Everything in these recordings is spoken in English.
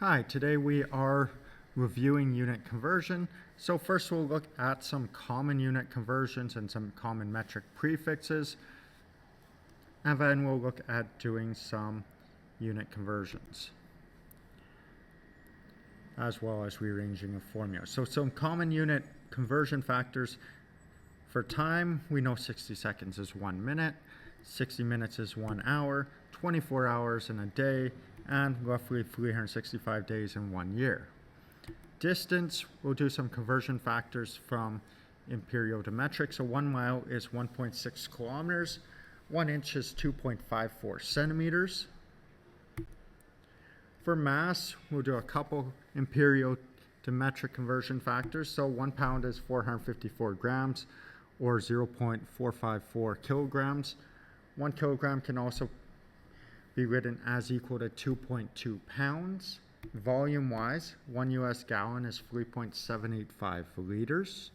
Hi, today we are reviewing unit conversion. So first we'll look at some common unit conversions and some common metric prefixes. And then we'll look at doing some unit conversions, as well as rearranging a formula. So some common unit conversion factors. For time, we know 60 seconds is 1 minute, 60 minutes is 1 hour, 24 hours in a day, and roughly 365 days in 1 year. Distance, we'll do some conversion factors from imperial to metric. So 1 mile is 1.6 kilometers, 1 inch is 2.54 centimeters. For mass, we'll do a couple imperial to metric conversion factors. So 1 pound is 454 grams, or 0.454 kilograms. 1 kilogram can also be written as equal to 2.2 pounds. Volume-wise, 1 US gallon is 3.785 liters.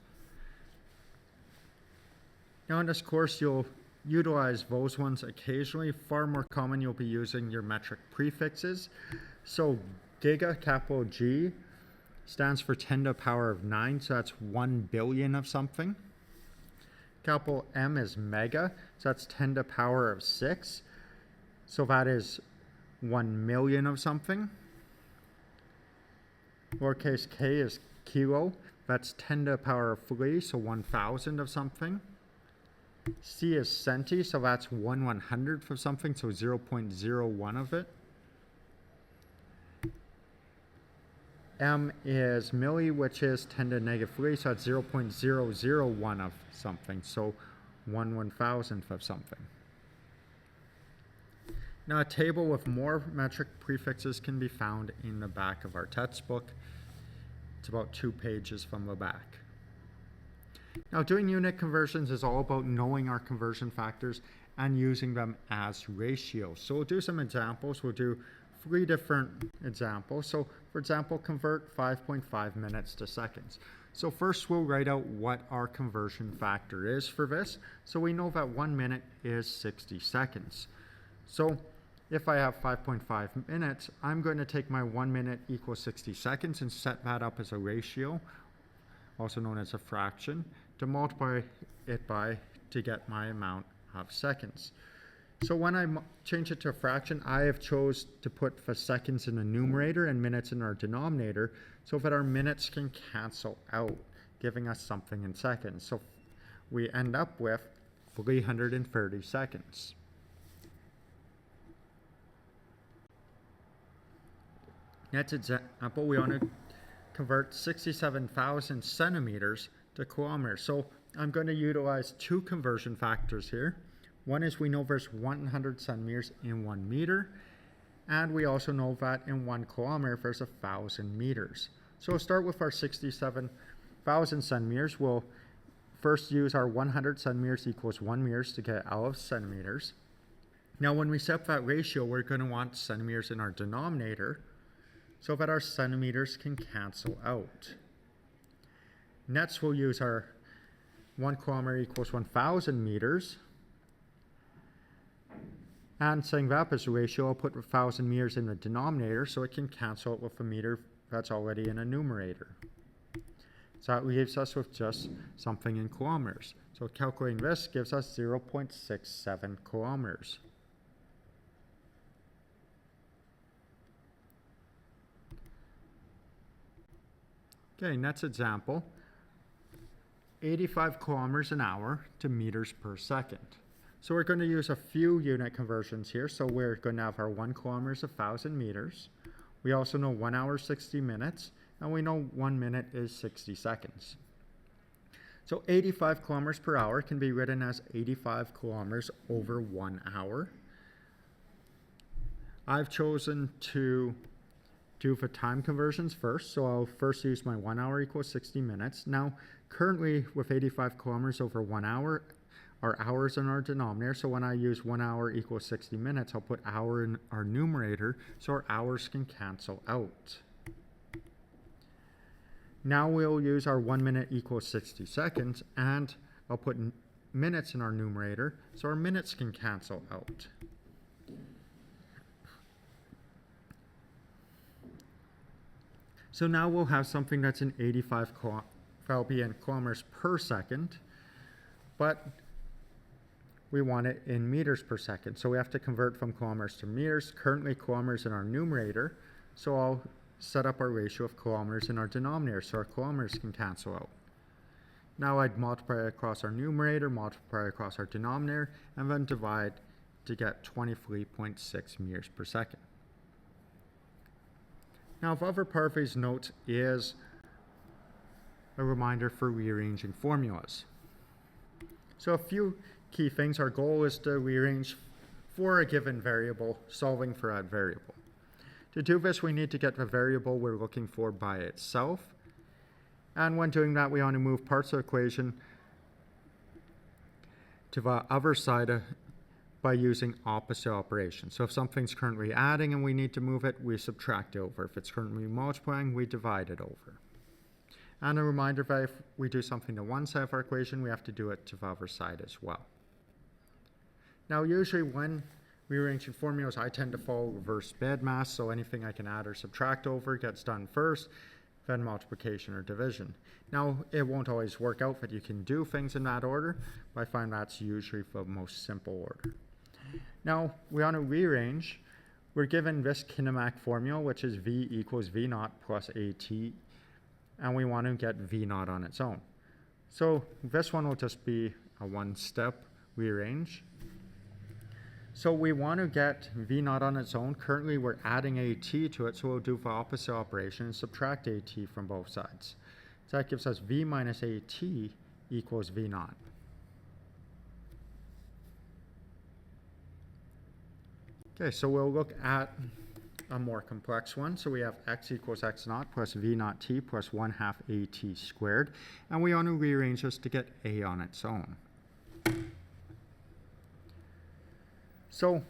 Now in this course, you'll utilize those ones occasionally. Far more common, you'll be using your metric prefixes. So giga, capital G, stands for 10 to the power of 9, so that's 1 billion of something. Capital M is mega, so that's 10 to the power of 6. So that is 1 million of something. Lowercase k is kilo, that's 10 to the power of 3, so 1,000 of something. C is centi, so that's 1/100th of something, so 0.01 of it. M is milli, which is 10 to the negative 3, so that's 0.001 of something, so 1/1000th of something. Now a table with more metric prefixes can be found in the back of our textbook. It's about 2 pages from the back. Now doing unit conversions is all about knowing our conversion factors and using them as ratios. So we'll do some examples. We'll do 3 different examples. So for example, convert 5.5 minutes to seconds. So first we'll write out what our conversion factor is for this. So we know that 1 minute is 60 seconds. So if I have 5.5 minutes, I'm going to take my 1 minute equals 60 seconds and set that up as a ratio, also known as a fraction, to multiply it by to get my amount of seconds. So when I change it to a fraction, I have chose to put the seconds in the numerator and minutes in our denominator so that our minutes can cancel out, giving us something in seconds. So we end up with 330 seconds. Next example, we want to convert 67,000 centimeters to kilometers. So I'm going to utilize 2 conversion factors here. One is we know there's 100 centimeters in 1 meter, and we also know that in 1 kilometer there's 1,000 meters. So we'll start with our 67,000 centimeters. We'll first use our 100 centimeters equals 1 meters to get out of centimeters. Now when we set that ratio, we're going to want centimeters in our denominator so that our centimeters can cancel out. Next, we'll use our 1 kilometer equals 1,000 meters. And setting that up as a ratio, I'll put 1,000 meters in the denominator so it can cancel it with a meter that's already in a numerator. So that leaves us with just something in kilometers. So calculating this gives us 0.67 kilometers. Okay, next example, 85 kilometers an hour to meters per second. So we're going to use a few unit conversions here. So we're going to have our 1 kilometer is 1,000 meters. We also know 1 hour is 60 minutes, and we know 1 minute is 60 seconds. So 85 kilometers per hour can be written as 85 kilometers over 1 hour. I've chosen to do the time conversions first, so I'll first use my 1 hour equals 60 minutes. Now, currently with 85 kilometers over 1 hour, our hours in our denominator, so when I use 1 hour equals 60 minutes, I'll put hour in our numerator so our hours can cancel out. Now we'll use our 1 minute equals 60 seconds, and I'll put minutes in our numerator so our minutes can cancel out. So now we'll have something that's in 85 Kelvin kilometers per second, but we want it in meters per second. So we have to convert from kilometers to meters. Currently kilometers in our numerator, so I'll set up our ratio of kilometers in our denominator so our kilometers can cancel out. Now I'd multiply across our numerator, multiply across our denominator, and then divide to get 23.6 meters per second. Now, the other part of these notes is a reminder for rearranging formulas. So a few key things. Our goal is to rearrange for a given variable, solving for that variable. To do this, we need to get the variable we're looking for by itself. And when doing that, we want to move parts of the equation to the other side by using opposite operations. So if something's currently adding and we need to move it, we subtract over. If it's currently multiplying, we divide it over. And a reminder that if we do something to one side of our equation, we have to do it to the other side as well. Now, usually when rearranging formulas, I tend to follow reverse BEDMAS, so anything I can add or subtract over gets done first, then multiplication or division. Now, it won't always work out that you can do things in that order, but I find that's usually the most simple order. Now, we want to rearrange. We're given this kinematic formula, which is V equals V naught plus AT, and we want to get V naught on its own. So this one will just be a one-step rearrange. So we want to get V naught on its own. Currently, we're adding AT to it, so we'll do the opposite operation and subtract AT from both sides. So that gives us V minus AT equals V naught. Okay, so we'll look at a more complex one. So we have x equals x naught plus V naught t plus 1/2 AT squared. And we want to rearrange this to get A on its own. So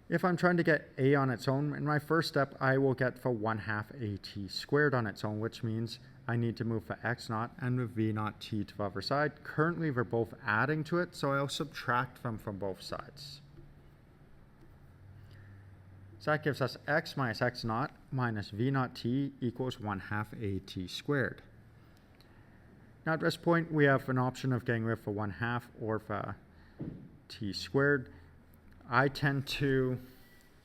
if I'm trying to get A on its own, in my first step, I will get the 1/2 AT squared on its own, which means I need to move the x naught and the V naught t to the other side. Currently, they're both adding to it, so I'll subtract them from both sides. So that gives us x minus x naught minus V naught t equals 1/2 AT squared. Now at this point, we have an option of getting rid of the 1/2 or the t squared. I tend to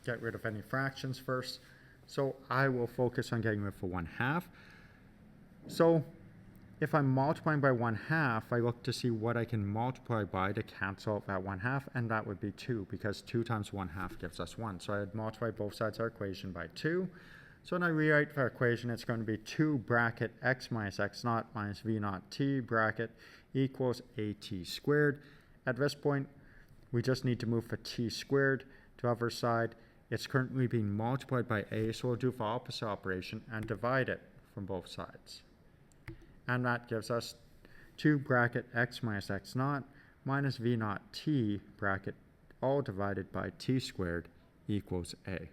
get rid of any fractions first, so I will focus on getting rid of the 1/2. So if I'm multiplying by 1/2, I look to see what I can multiply by to cancel out that 1/2, and that would be 2, because 2 times 1/2 gives us 1. So I'd multiply both sides of our equation by 2. So when I rewrite the equation, it's going to be 2 bracket x minus x naught minus V naught t bracket equals AT squared. At this point, we just need to move the t squared to the other side. It's currently being multiplied by a, so we'll do the opposite operation and divide it from both sides. And that gives us 2 bracket x minus x naught minus V naught t bracket all divided by t squared equals A.